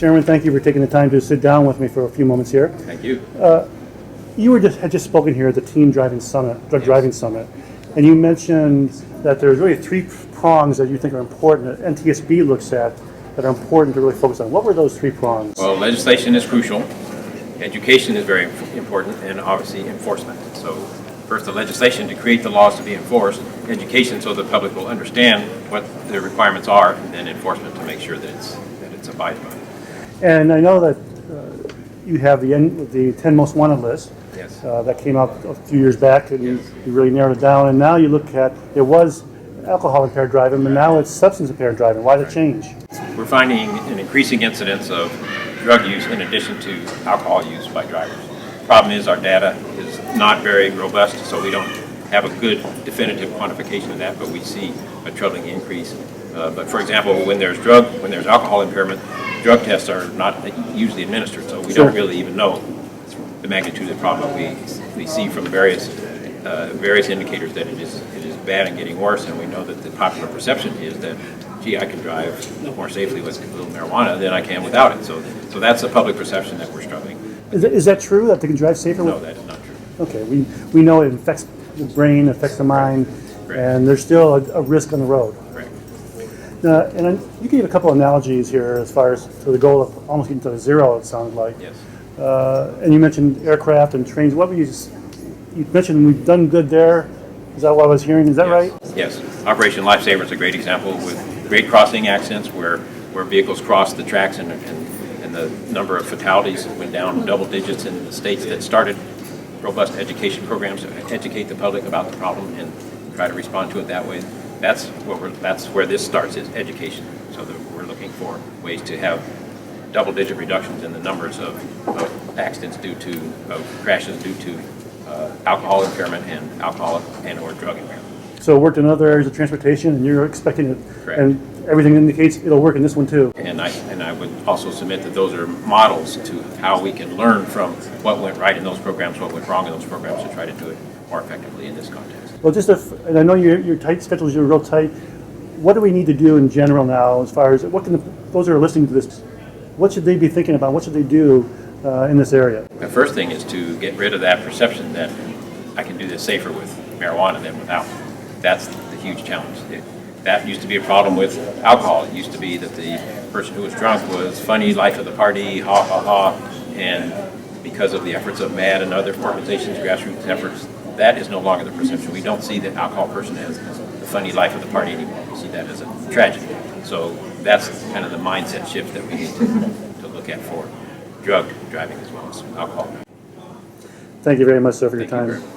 Chairman, thank you for taking the time to sit down with me for a few moments here. Thank you. You had just spoken here at the Team Driving Summit, Drug Yes. Driving Summit, and you mentioned that there's really three prongs that you think are important that NTSB looks at that are important to really focus on. What were those three prongs? Well, legislation is crucial. Education is very important, and obviously enforcement. So first the legislation to create the laws to be enforced, education so the public will understand what the requirements are, and then enforcement to make sure that it's abided by. And I know that you have the 10 most wanted list. Yes. That came out a few years back, and Yes. you really narrowed it down. And now you look at, it was alcohol impaired driving, but now it's substance impaired driving. Why the change? We're finding an increasing incidence of drug use in addition to alcohol use by drivers. Problem is our data is not very robust, so we don't have a good definitive quantification of that, but we see a troubling increase. But for example, when there's alcohol impairment, drug tests are not usually administered, so we Sure. don't really even know the magnitude of the problem. We see from various indicators that it is bad and getting worse, and we know that the popular perception is that, gee, I can drive more safely with a little marijuana than I can without it. So that's a public perception that we're struggling. Is that true, that they can drive safer? No, that is not true. Okay, we know it affects the brain, affects the mind, Correct. and there's still a risk on the road. Correct. And you gave a couple analogies here as far as to the goal of almost getting to zero, it sounds like. Yes. And you mentioned aircraft and trains. What were you mentioned we've done good there. Is that what I was hearing? Is that right? Yes. Operation Lifesaver is a great example with great crossing accidents where vehicles crossed the tracks and the number of fatalities went down double digits in the states that started robust education programs to educate the public about the problem and try to respond to it that way. That's where this starts, is education. So that we're looking for ways to have double-digit reductions in the numbers of accidents of crashes due to alcohol impairment and alcohol and/or drug impairment. So it worked in other areas of transportation, and you're expecting it, Correct. and everything indicates it'll work in this one too. And I would also submit that those are models to how we can learn from what went right in those programs, what went wrong in those programs, to try to do it more effectively in this context. Well, and I know your tight schedules, you're real tight. What do we need to do in general now as far as, those that are listening to this, what should they be thinking about? What should they do in this area? The first thing is to get rid of that perception that I can do this safer with marijuana than without. That's the huge challenge. That used to be a problem with alcohol. It used to be that the person who was drunk was funny, life of the party, ha ha ha, and because of the efforts of MAD and other organizations, grassroots efforts, that is no longer the perception. We don't see the alcohol person as the funny life of the party anymore. We see that as a tragedy. So that's kind of the mindset shift that we need to look at for drug driving as well as alcohol. Thank you very much, sir, for your Thank you time. very much.